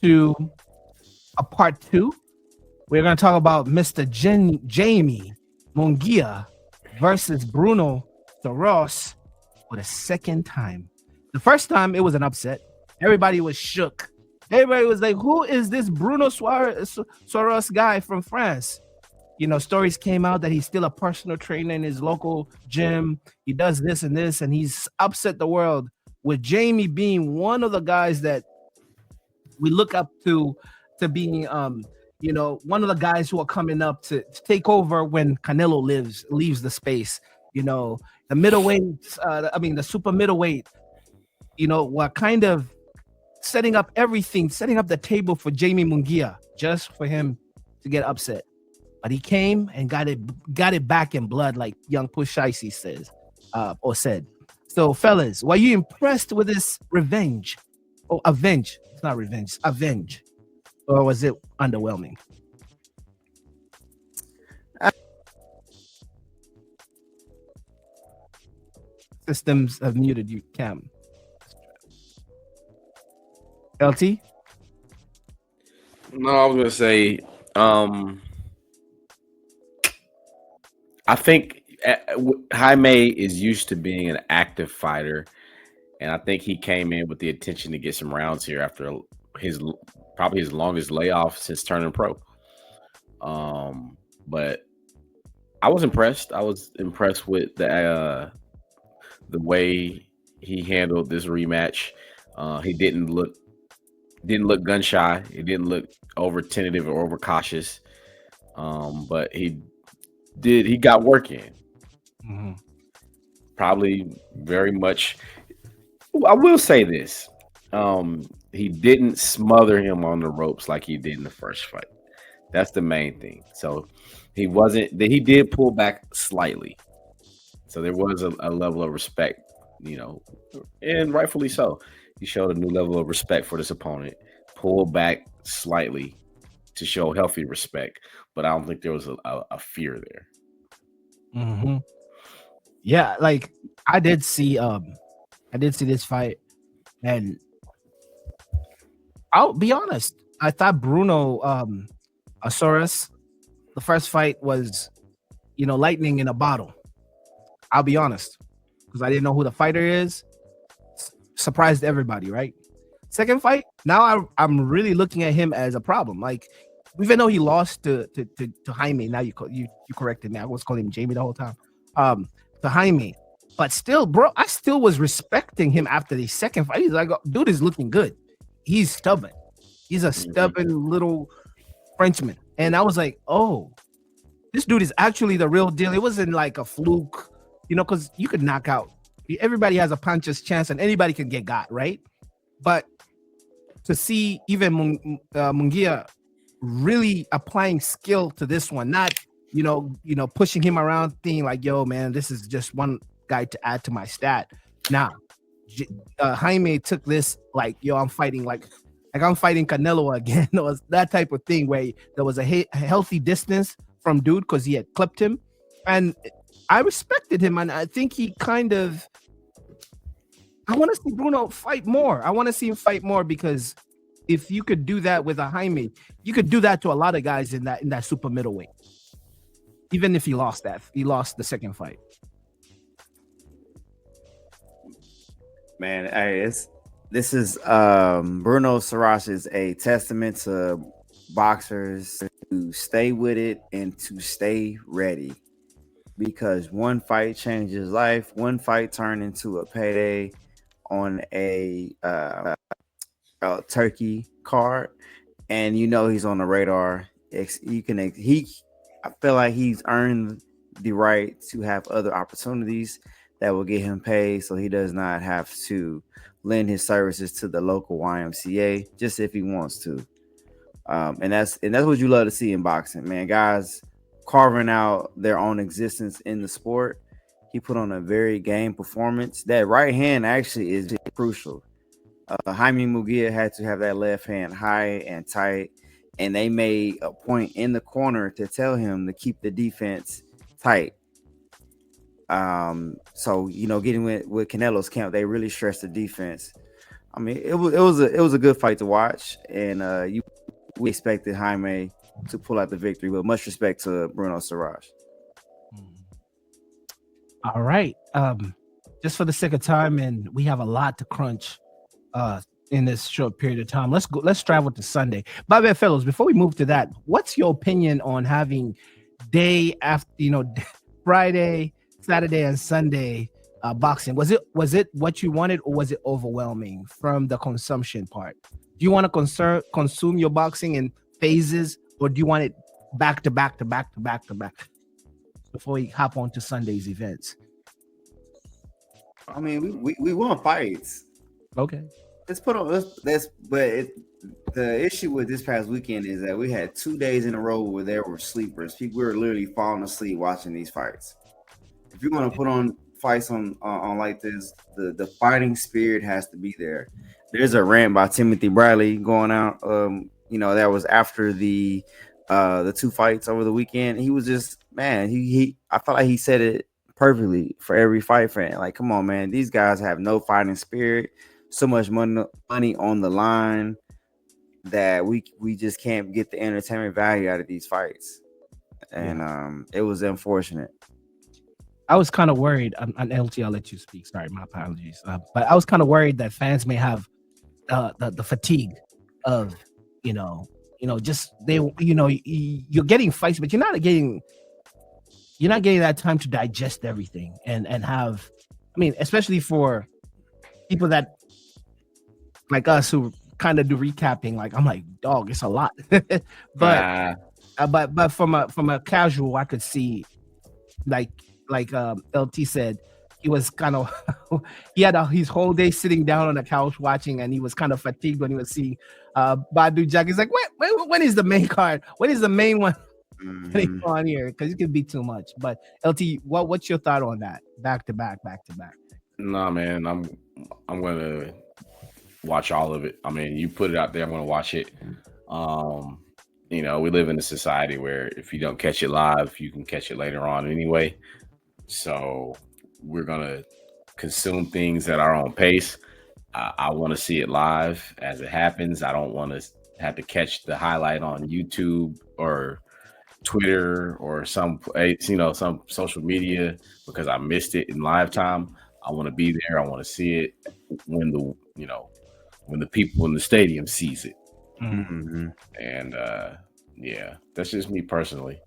to a part two. We're going to talk about Jamie Munguia versus Bruno Surace for the second time. The first time it was an upset. Everybody was shook. Everybody was like, "Who is this Bruno Surace guy from France?" Stories came out that he's still a personal trainer in his local gym. He does this and this, and he's upset the world. With Jamie being one of the guys that we look up to being one of the guys who are coming up to take over when Canelo leaves the space. The middleweight, the super middleweight, were kind of setting up everything, setting up the table for Jamie Munguia just for him to get upset. But he came and got it back in blood, like young Push Shicey says or said. So, fellas, were you impressed with this revenge? Oh, avenge. It's not revenge. Avenge. Or was it underwhelming? Systems have muted you, Cam. LT? No, I was gonna say, I think Jaime is used to being an active fighter, and I think he came in with the intention to get some rounds here after his probably his longest layoff since turning pro. But I was impressed. I was impressed with the way he handled this rematch. He didn't look gun shy. He didn't look over tentative or over cautious. But he got work in. Mm-hmm. Probably very much. I will say this. He didn't smother him on the ropes like he did in the first fight. That's the main thing. So he did pull back slightly. So there was a level of respect, and rightfully so. He showed a new level of respect for this opponent, pulled back slightly to show healthy respect, but I don't think there was a fear there. Mm-hmm. Yeah, like I did see this fight, and I'll be honest. I thought Bruno Asaurus, the first fight was, lightning in a bottle. I'll be honest, because I didn't know who the fighter is. Surprised everybody, right? Second fight, now I'm really looking at him as a problem. Like, even though he lost to Jaime, now you corrected me. I was calling him Jamie the whole time. To Jaime, but still, bro, I still was respecting him after the second fight. He's like, dude is looking good. He's stubborn. He's a stubborn little Frenchman, and I was like, oh, this dude is actually the real deal. It wasn't like a fluke, because you could knock out. Everybody has a puncher's chance, and anybody can get got, right? But to see even Munguia really applying skill to this one, not pushing him around, thinking like, yo, man, this is just one guy to add to my stat. Now, Jaime took this like, yo, I'm fighting like I'm fighting Canelo again. It was that type of thing where there was a healthy distance from dude because he had clipped him, and I respected him, and I think he kind of. I want to see Bruno fight more. I want to see him fight more because if you could do that with a Jaime, you could do that to a lot of guys in that super middleweight. Even if he lost the second fight. Man, this is Bruno Surace is a testament to boxers to stay with it and to stay ready, because one fight changes life. One fight turned into a payday on a turkey card, and he's on the radar. I feel like he's earned the right to have other opportunities that will get him paid, so he does not have to lend his services to the local YMCA just if he wants to. And that's what you love to see in boxing, man. Guys carving out their own existence in the sport. He put on a very game performance. That right hand actually is crucial. Jaime Munguia had to have that left hand high and tight, and they made a point in the corner to tell him to keep the defense tight. So getting with Canelo's camp, they really stressed the defense. I mean, it was a good fight to watch, and we expected Jaime to pull out the victory. But much respect to Bruno Surace. All right. Just for the sake of time, and we have a lot to crunch in this short period of time. Let's travel to Sunday. By the way, fellows, before we move to that, what's your opinion on having day after, Friday, Saturday, and Sunday boxing? Was it what you wanted, or was it overwhelming from the consumption part? Do you want to consume your boxing in phases, or do you want it back to back to back to back to back before we hop on to Sunday's events? I mean, we want fights. Okay. Let's put on this, but the issue with this past weekend is that we had 2 days in a row where there were sleepers. People were literally falling asleep watching these fights. If you're going to put on fights on like this, the fighting spirit has to be there. There's a rant by Timothy Bradley going out. That was after the 2 fights over the weekend. He was just, man, I felt like he said it perfectly for every fight fan. Like, come on, man, these guys have no fighting spirit. So much money on the line that we just can't get the entertainment value out of these fights, and it was unfortunate. I was kind of worried. On LT, I'll let you speak. Sorry, my apologies. But I was kind of worried that fans may have the fatigue of just you're getting fights, but you're not getting that time to digest everything and have. I mean, especially for people that like us who kind of do recapping, like I'm like, dog, it's a lot. but from a casual, I could see like LT said, he was kind of he had his whole day sitting down on the couch watching, and he was kind of fatigued when he was seeing Badu Jack. He's like, when is the main card? When is the main one on here? Because it could be too much. But LT, what's your thought on that? Back to back. Nah, man, I'm gonna watch all of it. I mean, you put it out there, I'm gonna watch it. We live in a society where if you don't catch it live, you can catch it later on anyway. So we're gonna consume things at our own pace. I want to see it live as it happens. I don't want to have to catch the highlight on YouTube or Twitter or some social media because I missed it in live time. I want to be there. I want to see it when the people in the stadium sees it. Mm-hmm. And that's just me personally.